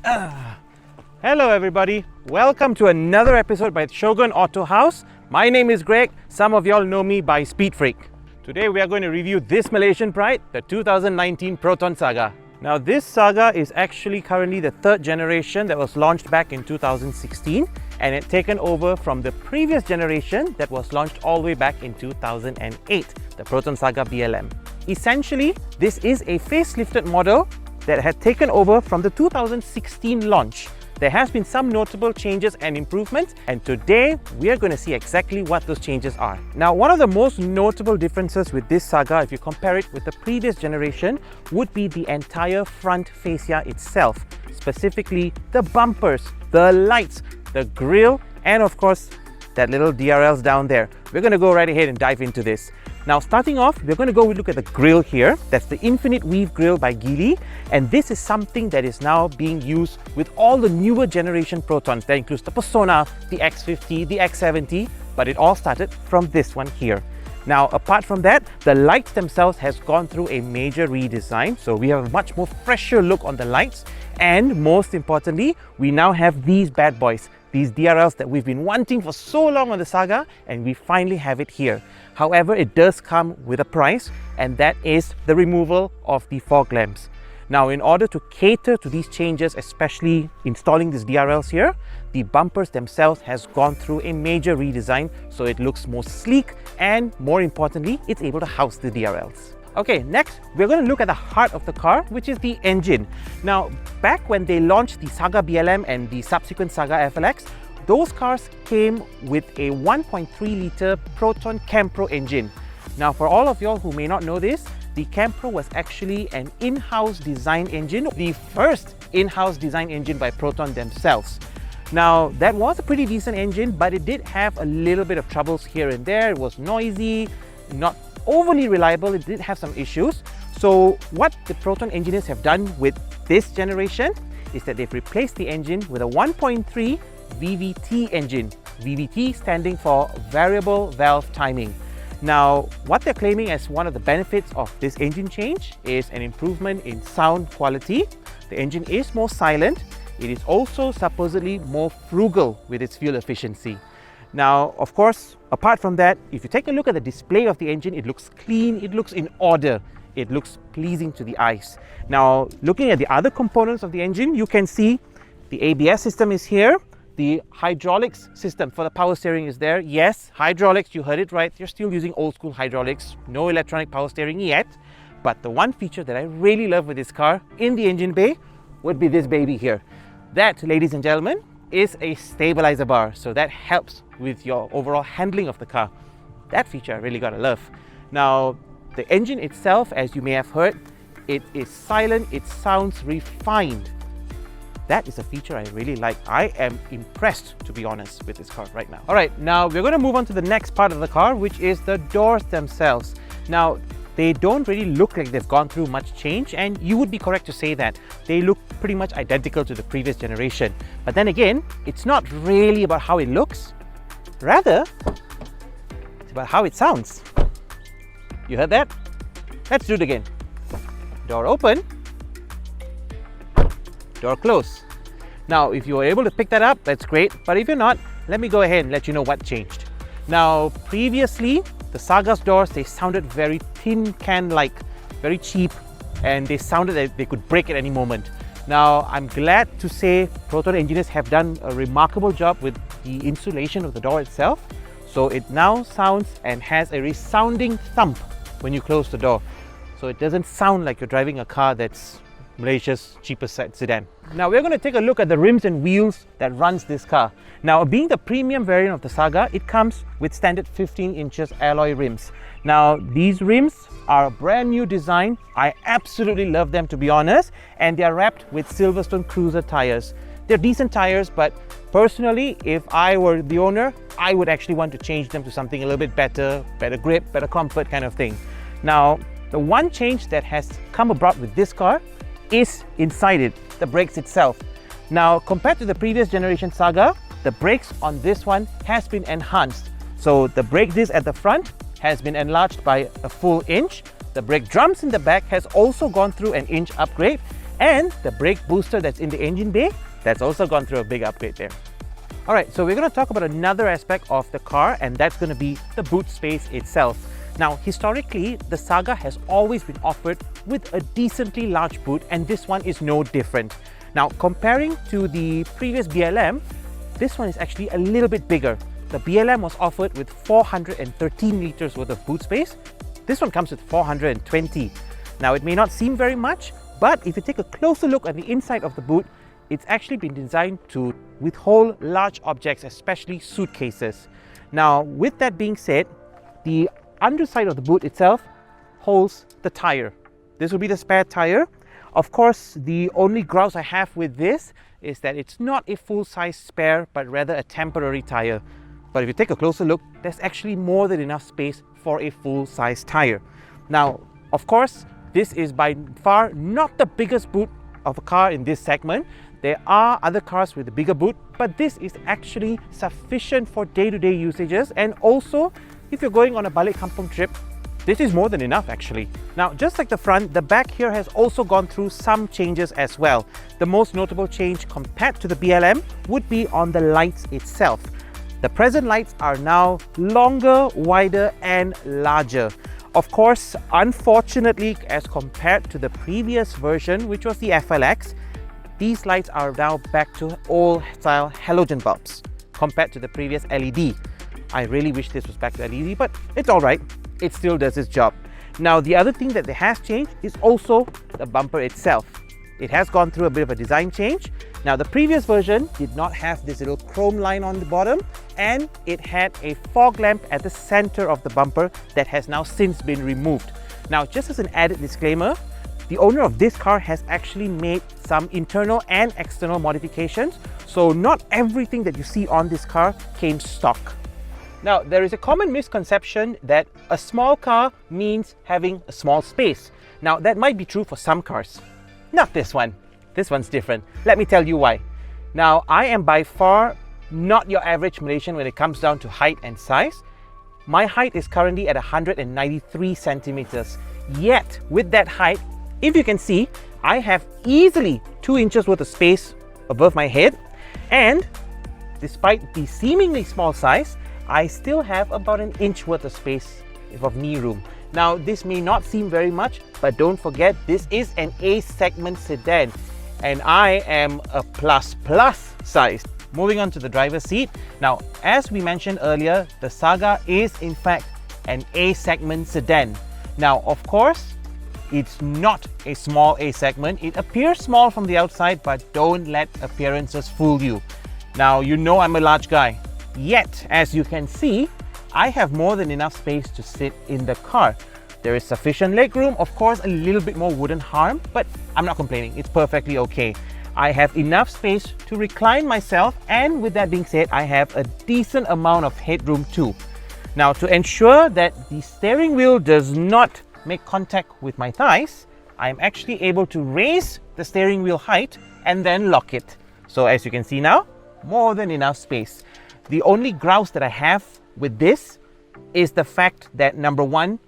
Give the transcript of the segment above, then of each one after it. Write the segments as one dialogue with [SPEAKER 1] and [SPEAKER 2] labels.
[SPEAKER 1] Hello everybody, welcome to another episode by Shogun Auto House. My name is Greg, some of y'all know me by Speed Freak. Today we are going to review this Malaysian pride, the 2019 Proton Saga. Now this Saga is actually currently the third generation that was launched back in 2016 and it taken over from the previous generation that was launched all the way back in 2008, the Proton Saga BLM. Essentially, this is a facelifted model that had taken over from the 2016 launch. There has been some notable changes and improvements, and today we are going to see exactly what those changes are. Now, one of the most notable differences with this Saga, if you compare it with the previous generation, would be the entire front fascia itself, specifically the bumpers, the lights, the grille, and of course, that little DRLs down there. We're going to go right ahead and dive into this. Now, starting off, we're going to go look at the grille here. That's the Infinite Weave grille by Geely, and this is something that is now being used with all the newer generation Protons. That includes the Persona, the X50, the X70, but it all started from this one here. Now, apart from that, the lights themselves has gone through a major redesign, so we have a much more fresher look on the lights, and most importantly, we now have these bad boys, these DRLs that we've been wanting for so long on the Saga, and we finally have it here. However, it does come with a price, and that is the removal of the fog lamps. Now, in order to cater to these changes, especially installing these DRLs here, the bumpers themselves has gone through a major redesign, so it looks more sleek, and more importantly, it's able to house the DRLs. Okay, next, we're going to look at the heart of the car, which is the engine. Now, back when they launched the Saga BLM and the subsequent Saga FLX, those cars came with a 1.3 litre Proton Campro engine. Now, for all of y'all who may not know this, the Campro was actually an in-house design engine, the first in-house design engine by Proton themselves. Now, that was a pretty decent engine, but it did have a little bit of troubles here and there. It was noisy, not overly reliable, it did have some issues. So what the Proton engineers have done with this generation is that they've replaced the engine with a 1.3 VVT engine, VVT standing for Variable Valve Timing. Now, what they're claiming as one of the benefits of this engine change is an improvement in sound quality. The engine is more silent. It is also supposedly more frugal with its fuel efficiency. Now, of course, apart from that, if you take a look at the display of the engine, it looks clean, it looks in order, it looks pleasing to the eyes. Now, looking at the other components of the engine, you can see the ABS system is here. The hydraulics system for the power steering is there. Yes, hydraulics, you heard it right. You're still using old school hydraulics, no electronic power steering yet. But the one feature that I really love with this car in the engine bay would be this baby here. That, ladies and gentlemen, is a stabilizer bar. So that helps with your overall handling of the car. That feature I really gotta love. Now, the engine itself, as you may have heard, it is silent, it sounds refined. That is a feature I really like. I am impressed, to be honest, with this car right now. All right, now we're going to move on to the next part of the car, which is the doors themselves. Now, they don't really look like they've gone through much change, and you would be correct to say that. They look pretty much identical to the previous generation. But then again, it's not really about how it looks. Rather, it's about how it sounds. You heard that? Let's do it again. Door open. Door close. Now, if you were able to pick that up, that's great. But if you're not, let me go ahead and let you know what changed. Now, previously, the Saga's doors, they sounded very tin can-like, very cheap, and they sounded like they could break at any moment. Now, I'm glad to say Proton engineers have done a remarkable job with the insulation of the door itself. So it now sounds and has a resounding thump when you close the door. So it doesn't sound like you're driving a car that's Malaysia's cheapest sedan. Now we're going to take a look at the rims and wheels that runs this car. Now, being the premium variant of the Saga, it comes with standard 15 inches alloy rims. Now, these rims are a brand new design. I absolutely love them, to be honest, and they are wrapped with Silverstone Cruiser tires. They're decent tires, but personally, if I were the owner, I would actually want to change them to something a little bit better, better grip, better comfort kind of thing. Now, the one change that has come about with this car is inside it, the brakes itself. Now, compared to the previous generation Saga, the brakes on this one has been enhanced. So the brake disc at the front has been enlarged by a full inch. The brake drums in the back has also gone through an inch upgrade, And the brake booster that's in the engine bay, that's also gone through a big upgrade there. Alright, so we're going to talk about another aspect of the car, and that's going to be the boot space itself. Now, historically, the Saga has always been offered with a decently large boot, and this one is no different. Now, comparing to the previous BLM, this one is actually a little bit bigger. The BLM was offered with 413 liters worth of boot space. This one comes with 420. Now, it may not seem very much, but if you take a closer look at the inside of the boot, it's actually been designed to withhold large objects, especially suitcases. Now, with that being said, the underside of the boot itself holds the tire. This will be the spare tire. Of course, the only grouse I have with this is that it's not a full-size spare, but rather a temporary tire. But if you take a closer look, there's actually more than enough space for a full-size tire. Now, of course, this is by far not the biggest boot of a car in this segment. There are other cars with a bigger boot, but this is actually sufficient for day-to-day usages, and also if you're going on a balik kampung trip, this is more than enough actually. Now, just like the front, the back here has also gone through some changes as well. The most notable change compared to the BLM would be on the lights itself. The present lights are now longer, wider and larger. Of course, unfortunately, as compared to the previous version, which was the FLX, these lights are now back to old style halogen bulbs compared to the previous LED. I really wish this was back to LED, but it's alright, it still does its job. Now, the other thing that has changed is also the bumper itself. It has gone through a bit of a design change. Now, the previous version did not have this little chrome line on the bottom, and it had a fog lamp at the center of the bumper that has now since been removed. Now, just as an added disclaimer, the owner of this car has actually made some internal and external modifications, so not everything that you see on this car came stock. Now, there is a common misconception that a small car means having a small space. Now, that might be true for some cars. Not this one. This one's different. Let me tell you why. Now, I am by far not your average Malaysian when it comes down to height and size. My height is currently at 193 centimeters. Yet, with that height, if you can see, I have easily 2 inches worth of space above my head. And despite the seemingly small size, I still have about 1 inch worth of space of knee room. Now, this may not seem very much, but don't forget, this is an A segment sedan, and I am a plus size. Moving on to the driver's seat. Now, as we mentioned earlier, the Saga is in fact an A segment sedan. Now, of course, it's not a small A segment. It appears small from the outside, but don't let appearances fool you. Now, you know I'm a large guy. Yet, as you can see, I have more than enough space to sit in the car. There is sufficient legroom, of course a little bit more wouldn't harm, but I'm not complaining, it's perfectly okay. I have enough space to recline myself, and with that being said, I have a decent amount of headroom too. Now, to ensure that the steering wheel does not make contact with my thighs, I'm actually able to raise the steering wheel height and then lock it. So as you can see now, more than enough space. The only grouse that I have with this is the fact that, number one,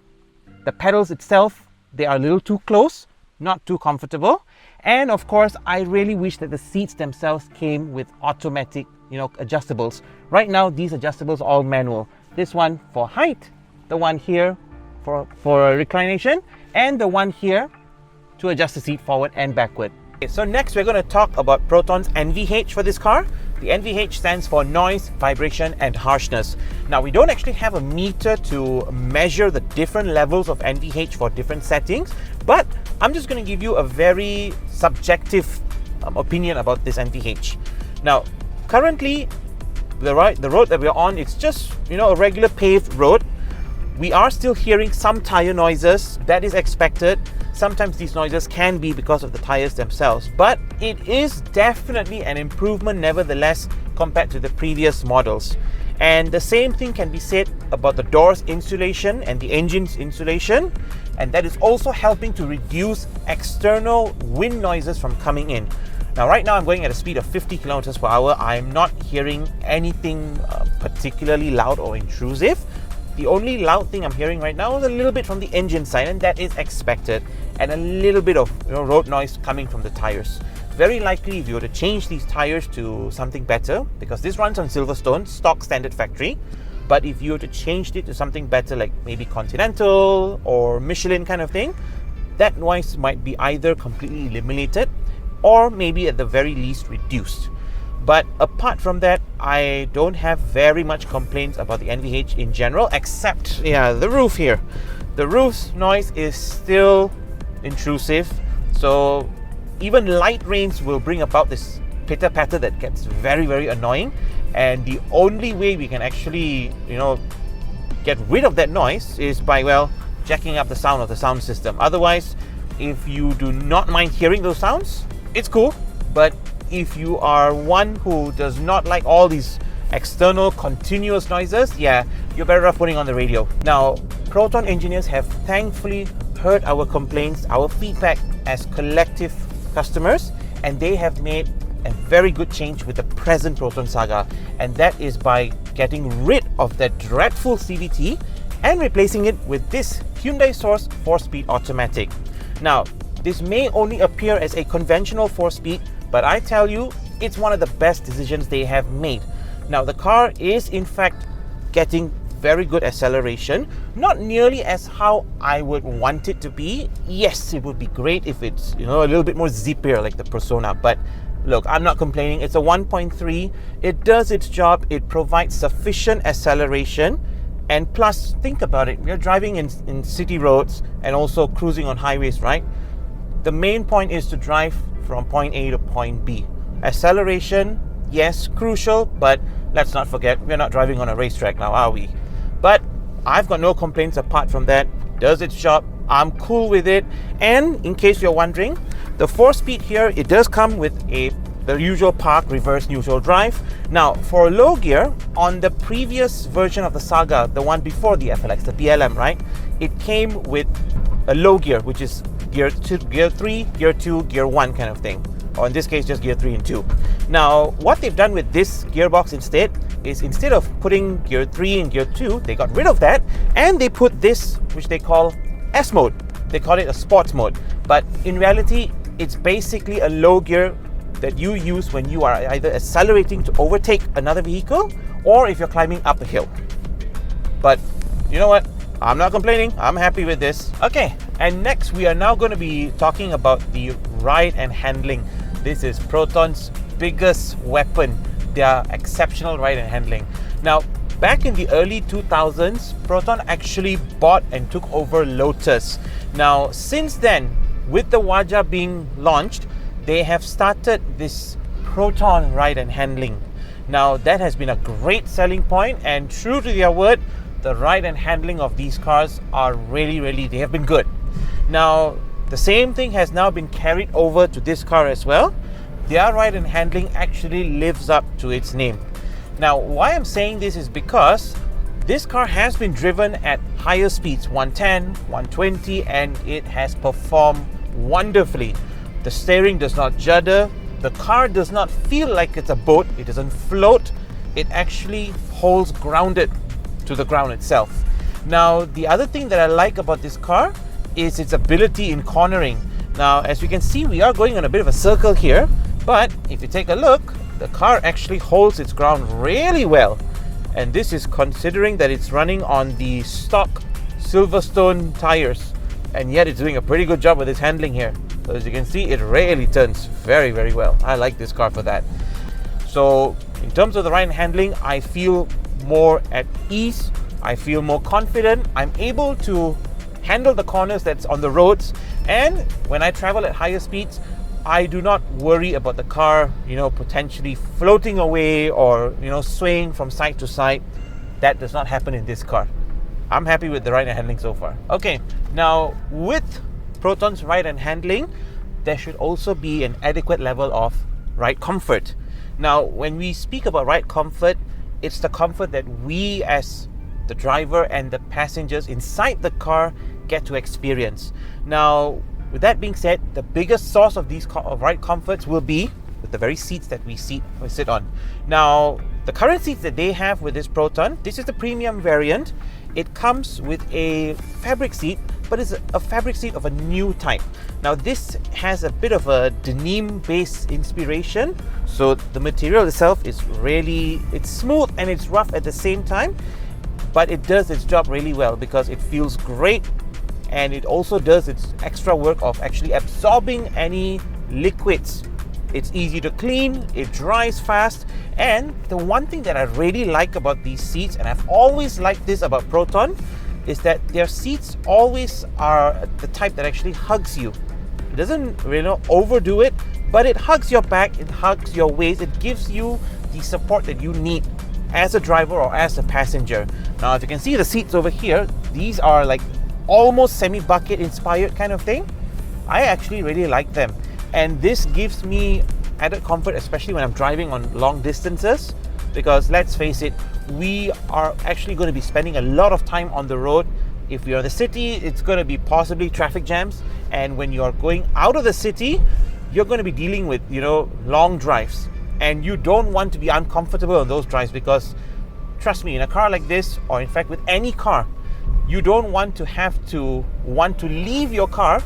[SPEAKER 1] the pedals itself, they are a little too close, not too comfortable. And of course, I really wish that the seats themselves came with automatic, adjustables. Right now, these adjustables are all manual. This one for height, the one here for reclination, and the one here to adjust the seat forward and backward. Okay, so next we're going to talk about Proton's NVH for this car. The NVH stands for noise, vibration and harshness. Now, we don't actually have a meter to measure the different levels of NVH for different settings, but I'm just going to give you a very subjective opinion about this NVH. Now, currently, the road that we're on, it's just a regular paved road. We are still hearing some tire noises. That is expected. Sometimes these noises can be because of the tires themselves, but it is definitely an improvement nevertheless compared to the previous models. And the same thing can be said about the doors insulation and the engine's insulation, and that is also helping to reduce external wind noises from coming in. Now, right now I'm going at a speed of 50 kilometers per hour. I'm not hearing anything particularly loud or intrusive. The only loud thing I'm hearing right now is a little bit from the engine side, and that is expected, and a little bit of road noise coming from the tires. Very likely if you were to change these tires to something better, because this runs on Silverstone, stock standard factory, but if you were to change it to something better like maybe Continental or Michelin kind of thing, that noise might be either completely eliminated or maybe at the very least reduced. But apart from that, I don't have very much complaints about the NVH in general, except the roof here. The roof's noise is still intrusive, so even light rains will bring about this pitter-patter that gets very, very annoying. And the only way we can actually, get rid of that noise is by, jacking up the sound of the sound system. Otherwise, if you do not mind hearing those sounds, it's cool. But if you are one who does not like all these external continuous noises, you're better off putting on the radio. Now, Proton engineers have thankfully heard our complaints, our feedback as collective customers, and they have made a very good change with the present Proton Saga, and that is by getting rid of that dreadful CVT and replacing it with this Hyundai Source 4-speed automatic. Now, this may only appear as a conventional 4-speed, but I tell you, it's one of the best decisions they have made. Now, the car is in fact getting very good acceleration, not nearly as how I would want it to be. Yes, it would be great if it's a little bit more zippier like the Persona, but look, I'm not complaining. It's a 1.3. It does its job. It provides sufficient acceleration, and plus, think about it, we're driving in city roads and also cruising on highways, right? The main point is to drive from point A to point B. Acceleration, yes, crucial, but let's not forget, we're not driving on a racetrack now, are we? But I've got no complaints apart from that. Does its job. I'm cool with it. And in case you're wondering, the 4-speed here, it does come with the usual park reverse neutral drive. Now, for low gear, on the previous version of the Saga, the one before the FLX, the BLM, right? It came with a low gear, which is gear 3, gear 2, gear 1 kind of thing. Or in this case, just gear 3 and 2. Now, what they've done with this gearbox instead is, instead of putting gear 3 and gear 2, they got rid of that and they put this, which they call S mode. They call it a sports mode. But in reality, it's basically a low gear that you use when you are either accelerating to overtake another vehicle or if you're climbing up a hill. But you know what? I'm not complaining. I'm happy with this. Okay, and next we are now going to be talking about the ride and handling. This is Proton's biggest weapon, their exceptional ride and handling. Now, back in the early 2000s, Proton actually bought and took over Lotus. Now, since then, with the Waja being launched, they have started this Proton ride and handling. Now, that has been a great selling point, and true to their word, the ride and handling of these cars are really, they have been good. Now, the same thing has now been carried over to this car as well. Their ride and handling actually lives up to its name. Now, why I'm saying this is because this car has been driven at higher speeds, 110, 120, and it has performed wonderfully. The steering does not judder. The car does not feel like it's a boat. It doesn't float. It actually holds grounded to the ground itself. Now, the other thing that I like about this car is its ability in cornering. Now, as you can see, we are going on a bit of a circle here, but if you take a look, the car actually holds its ground really well. And this is considering that it's running on the stock Silverstone tires, and yet it's doing a pretty good job with its handling here. So as you can see, it really turns very well. I like this car for that. So in terms of the ride and handling, I feel more at ease. I feel more confident. I'm able to handle the corners that's on the roads, and when I travel at higher speeds, I do not worry about the car, potentially floating away or, swaying from side to side. That does not happen in this car. I'm happy with the ride and handling so far. Okay, now with Proton's ride and handling, there should also be an adequate level of ride comfort. Now, when we speak about ride comfort, it's the comfort that we as the driver and the passengers inside the car get to experience. Now, with that being said, the biggest source of these ride comforts will be with the very seats that we sit on. Now, the current seats that they have with this Proton, this is the premium variant. it comes with a fabric seat, but it's a fabric seat of a new type. Now this has a bit of a denim based inspiration, so the material itself is really, it's smooth and it's rough at the same time, but it does its job really well because it feels great, and it also does its extra work of actually absorbing any liquids. It's easy to clean, it dries fast, and the one thing that I really like about these seats, and I've always liked this about Proton, is that their seats always are the type that actually hugs you. It doesn't really overdo it, but it hugs your back, it hugs your waist, it gives you the support that you need as a driver or as a passenger. Now if you can see the seats over here, these are like almost semi-bucket inspired kind of thing. I actually really like them, and this gives me added comfort, especially when I'm driving on long distances, because let's face it, we are actually going to be spending a lot of time on the road. If you're in the city, it's going to be possibly traffic jams, and when you're going out of the city, you're going to be dealing with, long drives, and you don't want to be uncomfortable on those drives, because trust me, in a car like this, or in fact with any car, you don't want to have to want to leave your car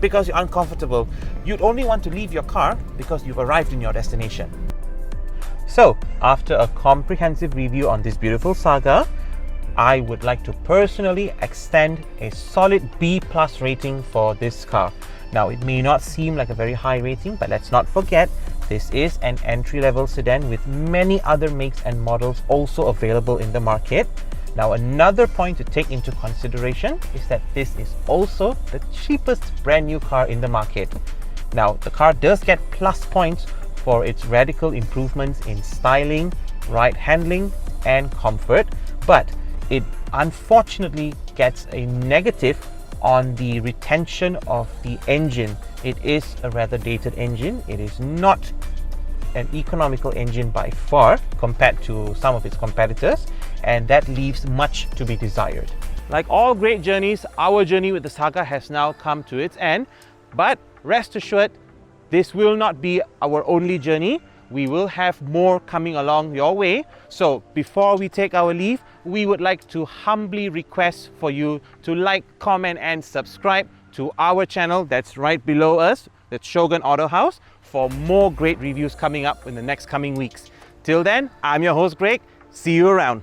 [SPEAKER 1] because you're uncomfortable. You'd only want to leave your car because you've arrived in your destination. So, after a comprehensive review on this beautiful Saga, I would like to personally extend a solid B+ rating for this car. Now, it may not seem like a very high rating, but let's not forget, this is an entry-level sedan with many other makes and models also available in the market. Now, another point to take into consideration is that this is also the cheapest brand new car in the market. Now, the car does get plus points for its radical improvements in styling, ride handling, and comfort, but it unfortunately gets a negative on the retention of the engine. It is a rather dated engine. It is not an economical engine by far compared to some of its competitors, and that leaves much to be desired. Like all great journeys, our journey with the Saga has now come to its end, but rest assured, this will not be our only journey. We will have more coming along your way. So before we take our leave, we would like to humbly request for you to like, comment and subscribe to our channel that's right below us, that's Shogun Auto House, for more great reviews coming up in the next coming weeks. Till then, I'm your host Greg. See you around.